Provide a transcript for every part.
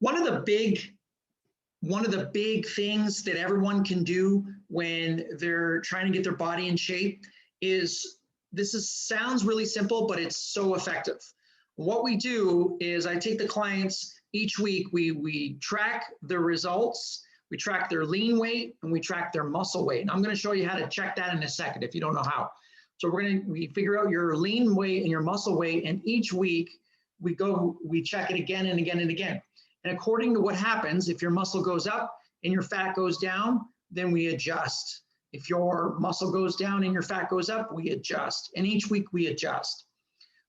One of the big things that everyone can do when they're trying to get their body in shape is, sounds really simple, but it's so effective. What we do is I take the clients each week, we track their results, we track their lean weight, and we track their muscle weight. And I'm going to show you how to check that in a second if you don't know how. So we figure out your lean weight and your muscle weight, and each week we check it again and again and again. And according to what happens, if your muscle goes up and your fat goes down, then we adjust. If your muscle goes down and your fat goes up, we adjust. And each week we adjust.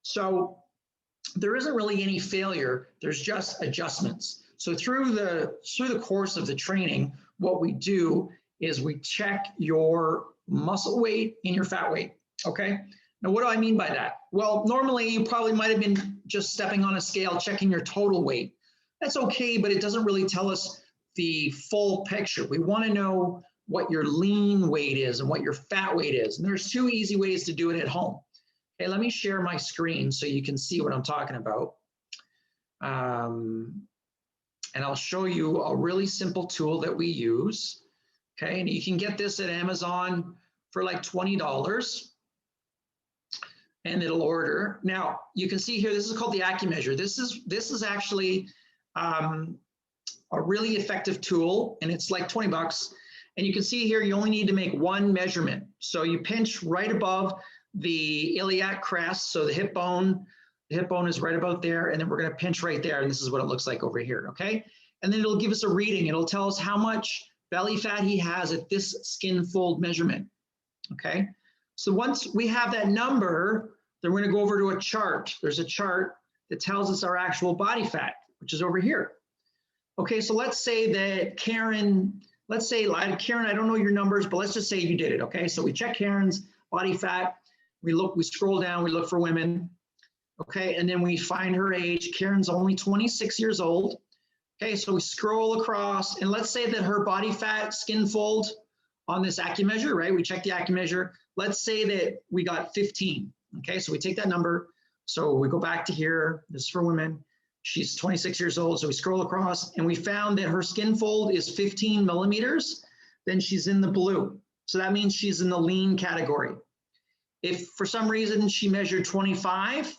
So there isn't really any failure, there's just adjustments. So through the course of the training, what we do is we check your muscle weight and your fat weight, okay? Now, what do I mean by that? Well, normally you probably might have been just stepping on a scale, checking your total weight. That's okay, but it doesn't really tell us the full picture. We want to know what your lean weight is and what your fat weight is. And there's two easy ways to do it at home. Okay, let me share my screen so you can see what I'm talking about. And I'll show you a really simple tool that we use. Okay, and you can get this at Amazon for like $20. And it'll order. Now, you can see here, this is called the AcuMeasure. This is actually a really effective tool, and it's like 20 bucks. And you can see here, you only need to make one measurement. So you pinch right above the iliac crest, so the hip bone is right about there, and then we're gonna pinch right there, and this is what it looks like over here, okay? And then it'll give us a reading. It'll tell us how much belly fat he has at this skin fold measurement, okay? So once we have that number, then we're gonna go over to a chart. There's a chart that tells us our actual body fat, which is over here. Okay, so let's say that Karen, Karen, I don't know your numbers, but let's just say you did it, okay? So we check Karen's body fat, we scroll down, we look for women, okay? And then we find her age. Karen's only 26 years old. Okay, so we scroll across, and let's say that her body fat skin fold on this AcuMeasure, right? We check the AcuMeasure. Let's say that we got 15, okay? So we take that number, so we go back to here, this is for women. She's 26 years old, so we scroll across, and we found that her skin fold is 15 millimeters, then she's in the blue. So that means she's in the lean category. If for some reason she measured 25,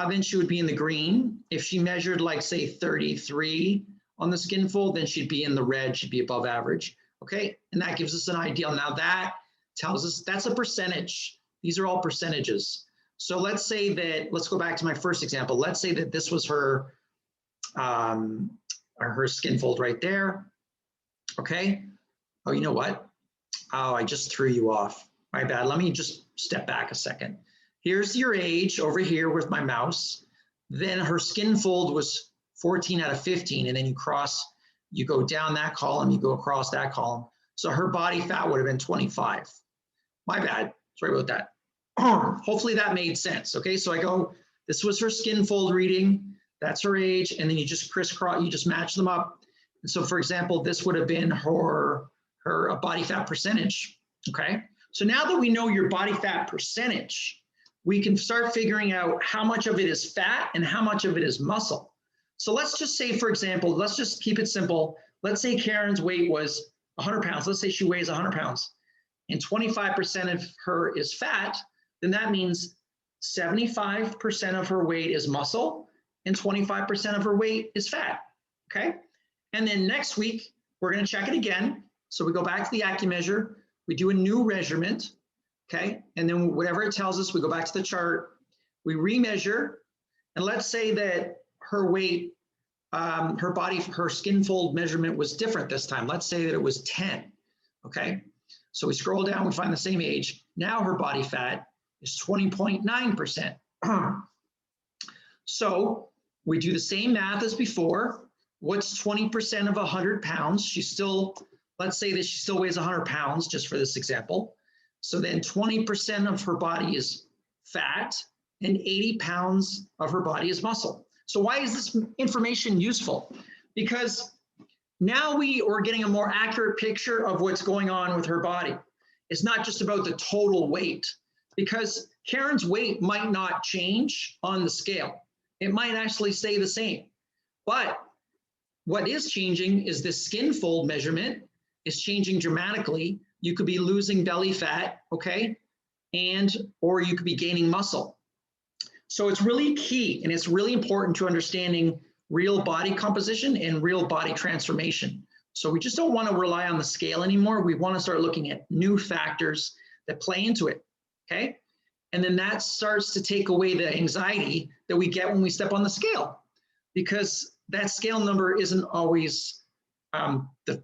then she would be in the green. If she measured like say 33 on the skin fold, then she'd be in the red, she'd be above average, okay? And that gives us an idea. Now that tells us, that's a percentage. These are all percentages. So let's say that, let's go back to my first example. Let's say that this was her skin fold right there, okay? Oh, you know what? Oh, I just threw you off. My bad, let me just step back a second. Here's your age over here with my mouse. Then her skin fold was 14 out of 15, and then you go down that column, you go across that column. So her body fat would have been 25. My bad, sorry about that. Hopefully that made sense, okay? So I go, this was her skin fold reading, that's her age, and then you just crisscross, you just match them up. And so for example, this would have been her body fat percentage, okay? So now that we know your body fat percentage, we can start figuring out how much of it is fat and how much of it is muscle. So let's just say, for example, let's just keep it simple. Let's say Karen's weight was 100 pounds. Let's say she weighs 100 pounds and 25% of her is fat. Then that means 75% of her weight is muscle and 25% of her weight is fat, okay? And then next week, we're gonna check it again. So we go back to the AcuMeasure, we do a new measurement, okay? And then whatever it tells us, we go back to the chart, we remeasure, and let's say that her weight, her skin fold measurement was different this time. Let's say that it was 10, okay? So we scroll down, we find the same age. Now her body fat is 20.9%. So we do the same math as before. What's 20% of 100 pounds? Let's say that she still weighs 100 pounds, just for this example. So then 20% of her body is fat and 80 pounds of her body is muscle. So why is this information useful? Because now we are getting a more accurate picture of what's going on with her body. It's not just about the total weight, because Karen's weight might not change on the scale. It might actually stay the same. But what is changing is the skin fold measurement is changing dramatically. You could be losing belly fat, okay? Or you could be gaining muscle. So it's really key, and it's really important to understanding real body composition and real body transformation. So we just don't want to rely on the scale anymore. We want to start looking at new factors that play into it, okay? And then that starts to take away the anxiety that we get when we step on the scale, because that scale number isn't always the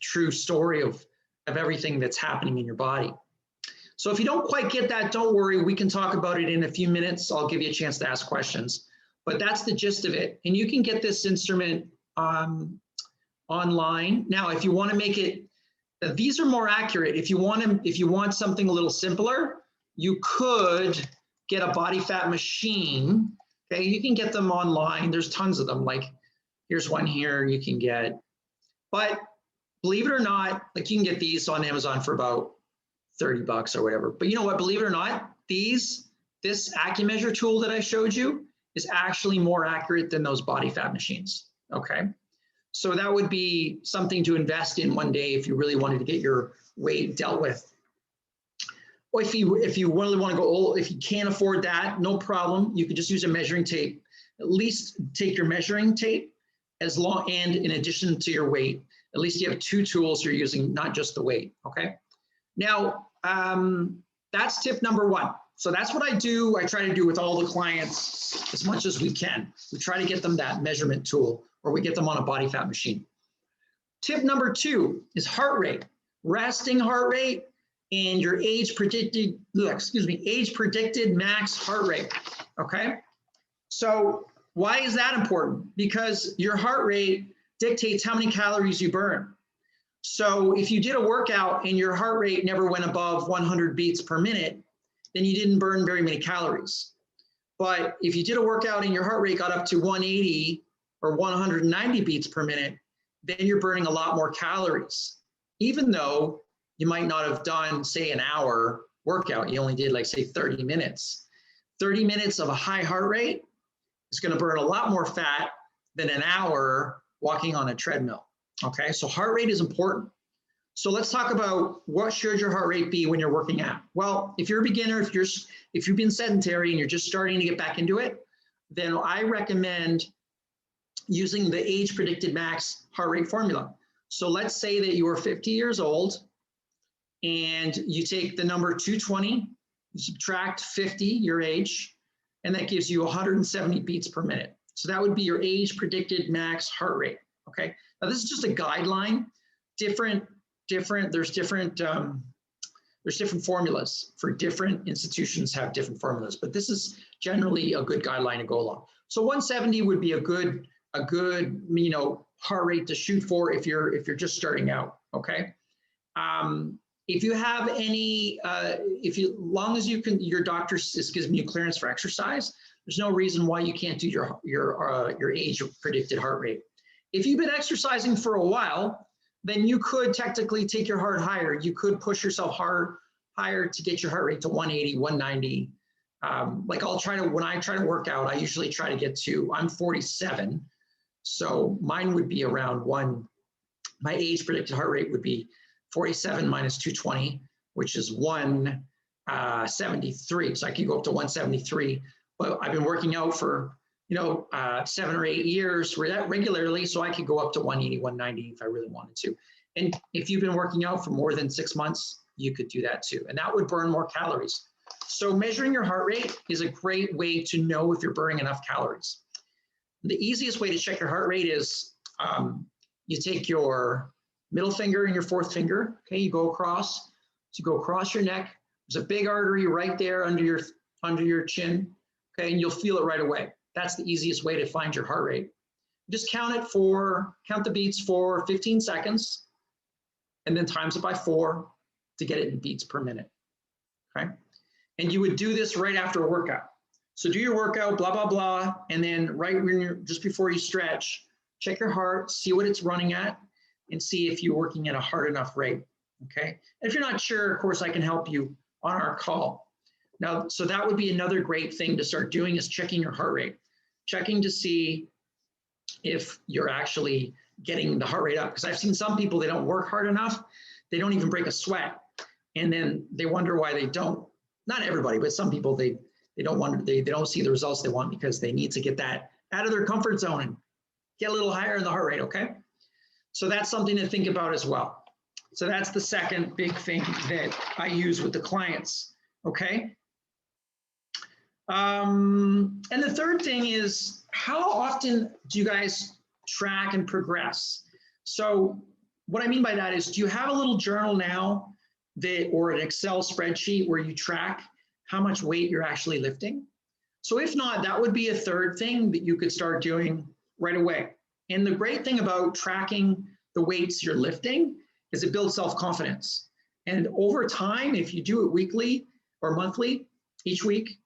true story of everything that's happening in your body. So if you don't quite get that, don't worry. We can talk about it in a few minutes. I'll give you a chance to ask questions. But that's the gist of it. And you can get this instrument online. Now, if you want to make it, these are more accurate. If you want something a little simpler, you could get a body fat machine. Okay, you can get them online. There's tons of them. Like here's one here you can get. But believe it or not, like you can get these on Amazon for about 30 bucks or whatever. But you know what, believe it or not, this AcuMeasure tool that I showed you is actually more accurate than those body fat machines, okay? So that would be something to invest in one day if you really wanted to get your weight dealt with. Or if you really want to go old, if you can't afford that, no problem. You could just use a measuring tape. At least take your measuring tape and in addition to your weight, at least you have two tools you're using, not just the weight, okay? Now, that's tip number one. So that's what I do. I try to do with all the clients as much as we can. We try to get them that measurement tool, or we get them on a body fat machine. Tip number two is heart rate, resting heart rate, and your age predicted max heart rate, okay? So why is that important? Because your heart rate dictates how many calories you burn. So if you did a workout and your heart rate never went above 100 beats per minute, then you didn't burn very many calories. But if you did a workout and your heart rate got up to 180 or 190 beats per minute, then you're burning a lot more calories. Even though you might not have done, say, an hour workout, you only did like, say, 30 minutes. 30 minutes of a high heart rate is going to burn a lot more fat than an hour walking on a treadmill. Okay, so heart rate is important. So let's talk about what should your heart rate be when you're working out. Well, if you're a beginner, if you've been sedentary and you're just starting to get back into it, then I recommend using the age predicted max heart rate formula. So let's say that you are 50 years old and you take the number 220, you subtract 50, your age, and that gives you 170 beats per minute. So that would be your age predicted max heart rate, okay? Now this is just a guideline. There's different formulas for different institutions have different formulas, but this is generally a good guideline to go along. So 170 would be a good heart rate to shoot for if you're just starting out, okay? If you have any, long as you can, your doctor is giving you clearance for exercise, there's no reason why you can't do your age predicted heart rate. If you've been exercising for a while, then you could technically take your heart higher. You could push yourself higher to get your heart rate to 180, 190. Like when I try to work out, I usually try to get to, I'm 47. So mine would be around my age predicted heart rate would be 47 minus 220, which is 173. So I could go up to 173, but I've been working out for 7 or 8 years regularly, so I could go up to 180, 190 if I really wanted to. And if you've been working out for more than 6 months, you could do that too. And that would burn more calories. So measuring your heart rate is a great way to know if you're burning enough calories. The easiest way to check your heart rate is you take your middle finger and your fourth finger, okay, you go across. So you go across your neck. There's a big artery right there under your chin, okay, and you'll feel it right away. That's the easiest way to find your heart rate. Just count the beats for 15 seconds, and then times it by 4 to get it in beats per minute, okay? And you would do this right after a workout. So do your workout, blah, blah, blah, and then just before you stretch, check your heart, see what it's running at, and see if you're working at a hard enough rate, okay? And if you're not sure, of course, I can help you on our call. Now, so that would be another great thing to start doing is checking your heart rate, checking to see if you're actually getting the heart rate up. Because I've seen some people, they don't work hard enough. They don't even break a sweat. And then they wonder why they don't, not everybody, but some people, they don't see the results they want because they need to get that out of their comfort zone and get a little higher in the heart rate, okay? So that's something to think about as well. So that's the second big thing that I use with the clients, okay? And the third thing is, how often do you guys track and progress? So what I mean by that is, do you have a little journal now or an Excel spreadsheet where you track how much weight you're actually lifting? So if not, that would be a third thing that you could start doing right away. And the great thing about tracking the weights you're lifting is it builds self-confidence. And over time, if you do it weekly or monthly, each week,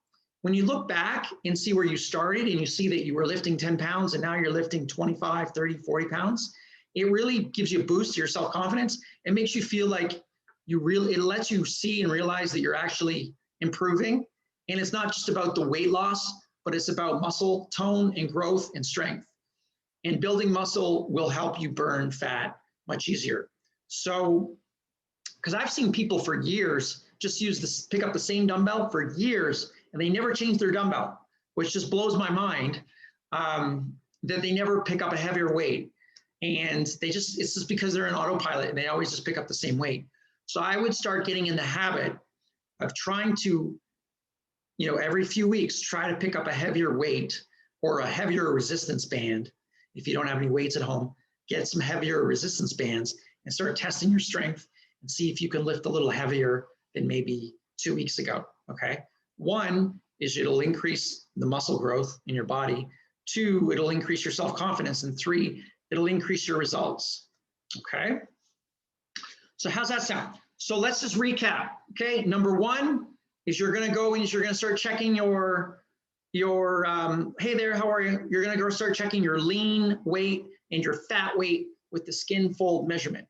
when you look back and see where you started and you see that you were lifting 10 pounds and now you're lifting 25, 30, 40 pounds, it really gives you a boost to your self-confidence. It makes you feel like it lets you see and realize that you're actually improving. And it's not just about the weight loss, but it's about muscle tone and growth and strength. And building muscle will help you burn fat much easier. So, because I've seen people for years just pick up the same dumbbell for years, and they never change their dumbbell, which just blows my mind, that they never pick up a heavier weight. And it's just because they're in autopilot and they always just pick up the same weight. So I would start getting in the habit of trying to, every few weeks, try to pick up a heavier weight or a heavier resistance band. If you don't have any weights at home, get some heavier resistance bands and start testing your strength and see if you can lift a little heavier than maybe 2 weeks ago, okay? One is it'll increase the muscle growth in your body. 2, it'll increase your self-confidence. And 3, it'll increase your results, okay? So how's that sound? So let's just recap, okay? Number 1 is you're gonna go and you're gonna start checking your hey there, how are you? You're gonna go start checking your lean weight and your fat weight with the skin fold measurement.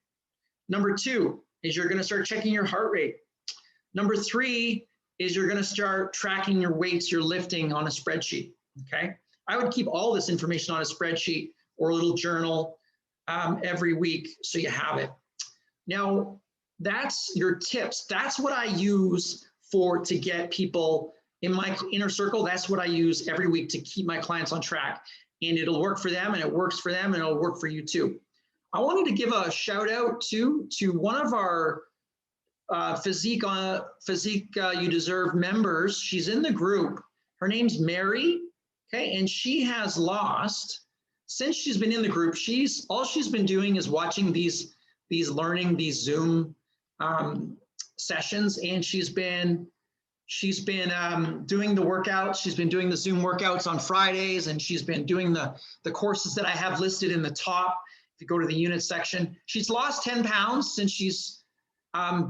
Number 2 is you're gonna start checking your heart rate. Number 3 is you're gonna start tracking your weights you're lifting on a spreadsheet, okay? I would keep all this information on a spreadsheet or a little journal every week so you have it. Now, that's your tips. That's what I use to get people in my inner circle. That's what I use every week to keep my clients on track. And it'll work for them, and it works for them, and it'll work for you too. I wanted to give a shout out to one of our Physique You Deserve members. She's in the group. Her name's Mary, okay? And she has lost, since she's been in the group, all she's been doing is watching these Zoom sessions, and she's been doing the workouts. She's been doing the Zoom workouts on Fridays, and she's been doing the courses that I have listed in the top. If you go to the unit section, she's lost 10 pounds since she's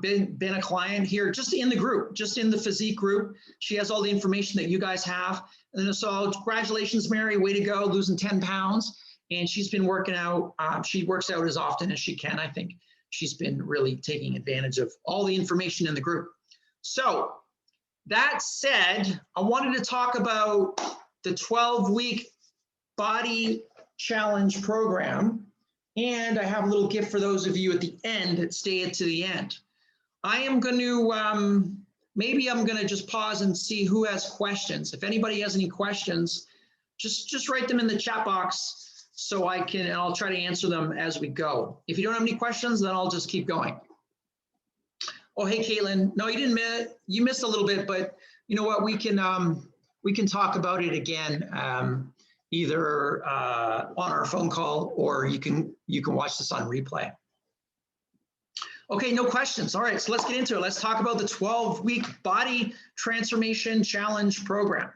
been a client here, just in the group, just in the physique group. She has all the information that you guys have. And so congratulations, Mary, way to go, losing 10 pounds. And she's been working out. She works out as often as she can. I think she's been really taking advantage of all the information in the group. So that said, I wanted to talk about the 12-week body challenge program. And I have a little gift for those of you at the end that stay to the end. I am going to, maybe I'm going to just pause and see who has questions. If anybody has any questions, just write them in the chat box so and I'll try to answer them as we go. If you don't have any questions, then I'll just keep going. Oh, hey, Caitlin. No, you didn't miss, you missed a little bit, but you know what? We can talk about it again. Either on our phone call, or you can watch this on replay. Okay, no questions. All right, so let's get into it. Let's talk about the 12-week body transformation challenge program.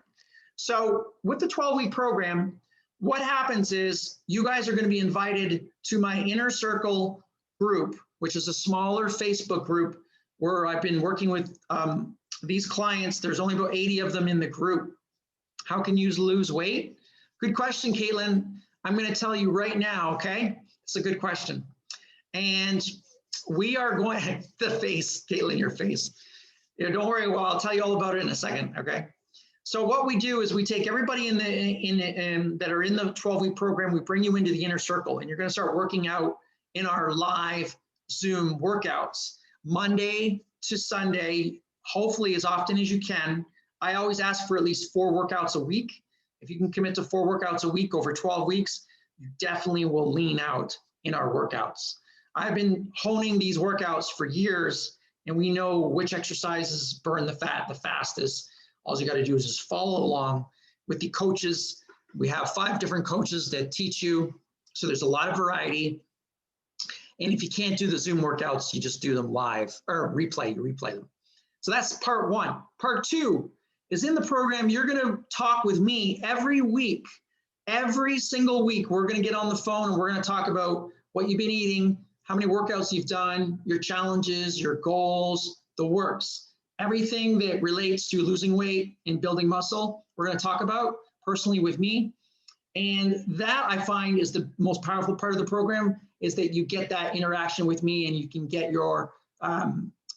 So with the 12-week program, what happens is you guys are going to be invited to my inner circle group, which is a smaller Facebook group where I've been working with these clients. There's only about 80 of them in the group. How can you lose weight? Good question, Caitlin. I'm going to tell you right now, okay? It's a good question. And we are going, the face, Caitlin, your face. Yeah, don't worry, well, I'll tell you all about it in a second, okay? So what we do is we take everybody that are in the 12-week program, we bring you into the inner circle, and you're going to start working out in our live Zoom workouts, Monday to Sunday, hopefully as often as you can. I always ask for at least 4 workouts a week. If you can commit to 4 workouts a week over 12 weeks, you definitely will lean out in our workouts. I've been honing these workouts for years, and we know which exercises burn the fat the fastest. All you got to do is just follow along with the coaches. We have 5 different coaches that teach you, so there's a lot of variety. And if you can't do the Zoom workouts, you just do them live or you replay them. So that's part 1. Part 2 is in the program, you're going to talk with me every week. Every single week, we're going to get on the phone and we're going to talk about what you've been eating, how many workouts you've done, your challenges, your goals, the works. Everything that relates to losing weight and building muscle, we're going to talk about personally with me. And that I find is the most powerful part of the program, is that you get that interaction with me and you can get your,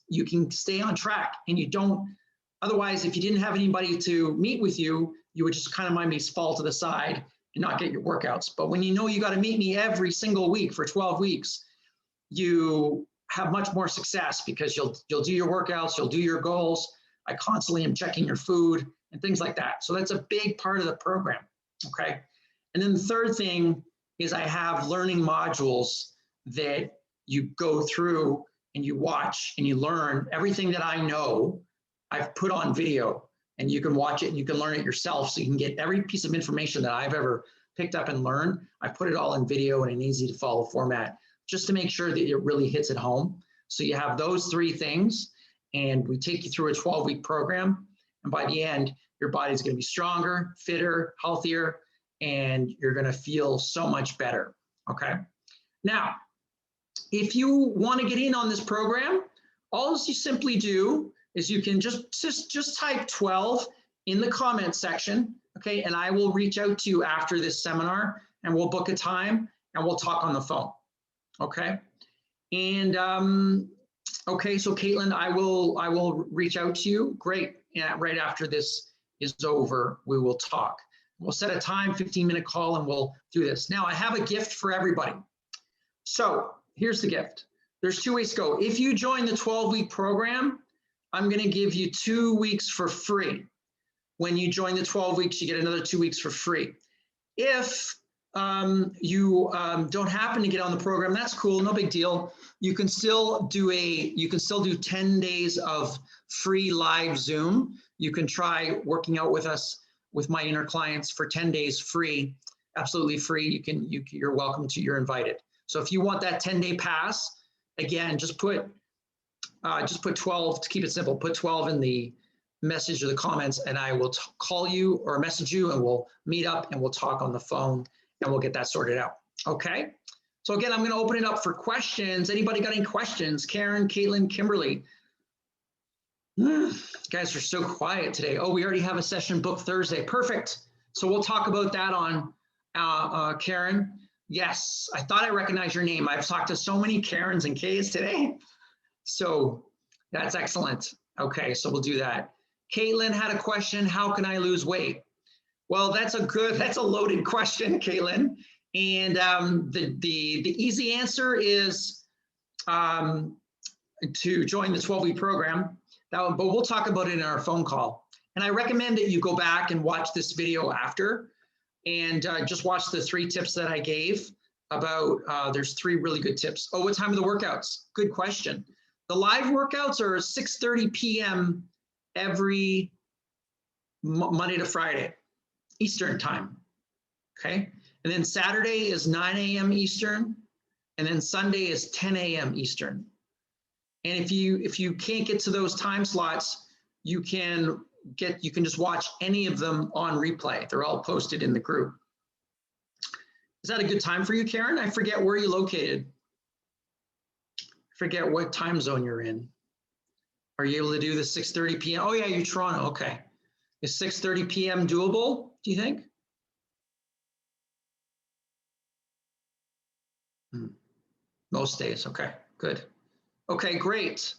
you can stay on track, and you don't, otherwise, if you didn't have anybody to meet with you, you would just kind of maybe fall to the side and not get your workouts. But when you know you got to meet me every single week for 12 weeks, you have much more success because you'll do your workouts, you'll do your goals. I constantly am checking your food and things like that. So that's a big part of the program, okay? And then the third thing is I have learning modules that you go through and you watch and you learn everything that I know. I've put on video, and you can watch it and you can learn it yourself, so you can get every piece of information that I've ever picked up and learned. I put it all in video in an easy to follow format, just to make sure that it really hits at home. So you have those 3 things, and we take you through a 12-week program. And by the end, your body's going to be stronger, fitter, healthier, and you're going to feel so much better. Okay. Now, if you want to get in on this program, all you simply do is you can just type 12 in the comment section. Okay. And I will reach out to you after this seminar, and we'll book a time and we'll talk on the phone. Okay. And okay, so Caitlin, I will reach out to you. Great. Yeah, right after this is over, we will talk. We'll set a time, 15-minute call, and we'll do this. Now, I have a gift for everybody. So here's the gift. There's 2 ways to go. If you join the 12-week program, I'm going to give you 2 weeks for free. When you join the 12 weeks, you get another 2 weeks for free. If you don't happen to get on the program, that's cool, no big deal. You can still do 10 days of free live Zoom. You can try working out with us, with my inner clients, for 10 days free, absolutely free. You're welcome to, you're invited. So if you want that 10-day pass, again, just put 12, to keep it simple, put 12 in the message or the comments, and I will call you or message you, and we'll meet up and we'll talk on the phone, and we'll get that sorted out. Okay. So again, I'm going to open it up for questions. Anybody got any questions? Karen, Caitlin, Kimberly. You guys are so quiet today. Oh, we already have a session booked Thursday. Perfect. So we'll talk about that on Karen. Yes, I thought I recognized your name. I've talked to so many Karens and Kays today. So that's excellent. Okay, so we'll do that. Caitlin had a question. How can I lose weight? Well, that's a loaded question, Caitlin. And the easy answer is to join the 12-week program. But we'll talk about it in our phone call. And I recommend that you go back and watch this video after, and just watch the 3 tips that I gave about, there's 3 really good tips. Oh, what time are the workouts? Good question. The live workouts are 6:30 p.m. every Monday to Friday, Eastern time, okay? And then Saturday is 9 a.m. Eastern, and then Sunday is 10 a.m. Eastern. And if you can't get to those time slots, you can just watch any of them on replay. They're all posted in the group. Is that a good time for you, Karen? I forget where you're located. I forget what time zone you're in. Are you able to do the 6:30 p.m.? Oh yeah, you're Toronto, okay. Is 6:30 p.m. doable, do you think? Most days, okay, good. Okay, great.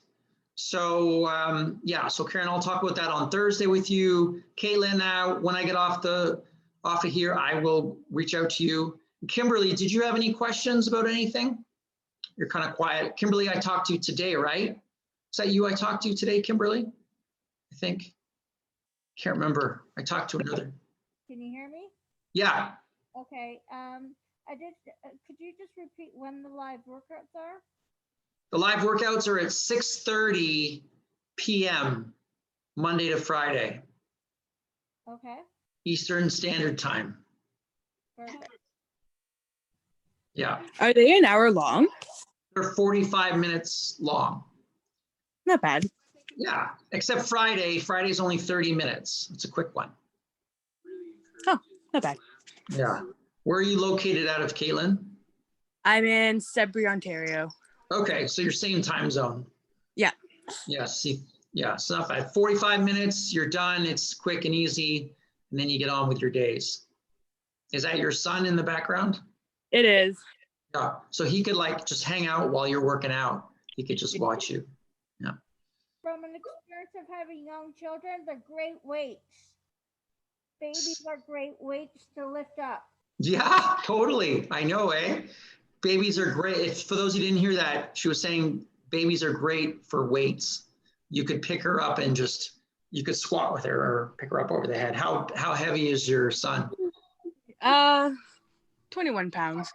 So yeah, so Karen, I'll talk about that on Thursday with you. Caitlin, when I get off of here, I will reach out to you. Kimberly, did you have any questions about anything? You're kind of quiet. Kimberly, I talked to you today, right? Is that you I talked to today, Kimberly? I think. Can't remember. I talked to another. Can you hear me? Yeah. Okay. Could you just repeat when the live workouts are? The live workouts are at 6:30 p.m. Monday to Friday. Okay. Eastern Standard Time. Perfect. Yeah. Are they an hour long? They're 45 minutes long. Not bad. Yeah, except Friday. Friday's only 30 minutes. It's a quick one. Oh, not bad. Yeah. Where are you located out of, Caitlin? I'm in Sudbury, Ontario. Okay, so you're same time zone. Yeah. Yeah, see, yeah, it's not bad. 45 minutes, you're done. It's quick and easy, and then you get on with your days. Is that your son in the background? It is. Yeah, so he could like just hang out while you're working out. He could just watch you. Yeah. From an experience of having young children, they're great weights. Babies are great weights to lift up. Yeah, totally. I know, eh? Babies are great. For those who didn't hear that, she was saying babies are great for weights. You could pick her up and you could squat with her or pick her up over the head. How heavy is your son? 21 pounds.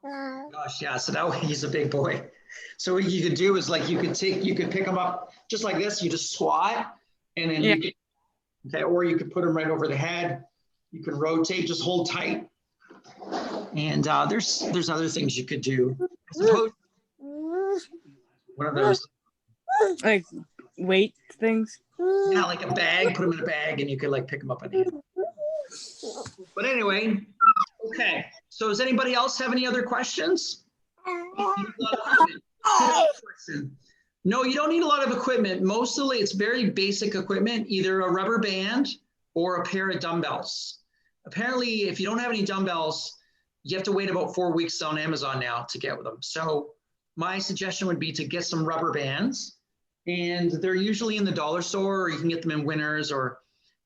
Gosh, yeah. So that way he's a big boy. So what you could do is like you could pick him up just like this. You just squat, and then you could, okay, or you could put him right over the head. You can rotate, just hold tight. And there's other things you could do. I suppose one of those, Like weight things. yeah, like a bag. Put them in a bag, and you could like pick them up in hand. But anyway, okay. So does anybody else have any other questions? No, you don't need a lot of equipment. Mostly it's very basic equipment, either a rubber band or a pair of dumbbells. Apparently, if you don't have any dumbbells, you have to wait about 4 weeks on Amazon now to get them. So my suggestion would be to get some rubber bands, and they're usually in the dollar store, or you can get them in Winners, or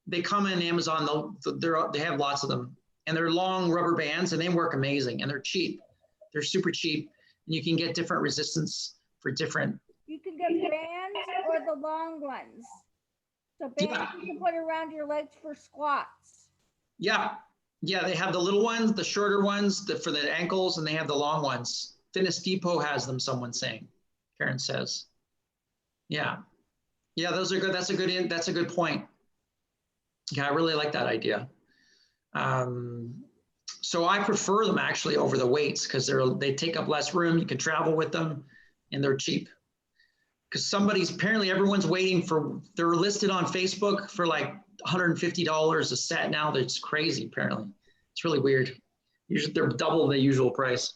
they come in Amazon. They have lots of them, and they're long rubber bands, and they work amazing, and they're cheap. They're super cheap, and you can get different resistance for different. You can get bands or the long ones. So bands you can put around your legs for squats. Yeah, they have the little ones, the shorter ones for the ankles, and they have the long ones. Fitness Depot has them, someone's saying. Karen says. Yeah, those are good. That's a good point. Yeah, I really like that idea. So I prefer them actually over the weights because they take up less room. You can travel with them, and they're cheap. Because apparently everyone's waiting they're listed on Facebook for like $150 a set now. That's crazy, apparently. It's really weird. Usually they're double the usual price.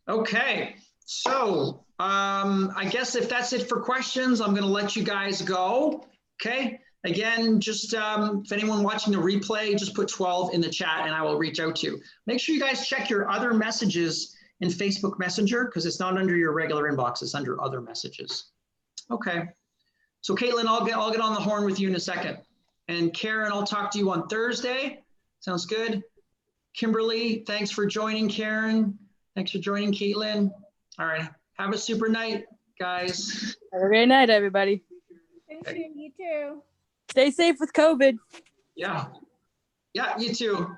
Okay, so I guess if that's it for questions, I'm gonna let you guys go, okay? Again, just if anyone watching the replay, just put 12 in the chat and I will reach out to you. Make sure you guys check your other messages in Facebook Messenger because it's not under your regular inbox, it's under other messages. Okay, so Caitlin, I'll get on the horn with you in a second. And Karen, I'll talk to you on Thursday. Sounds good. Kimberly, thanks for joining, Karen. Thanks for joining, Caitlin. All right, have a super night, guys. Have a great night, everybody. Thank you, you too. Stay safe with COVID. Yeah, you too.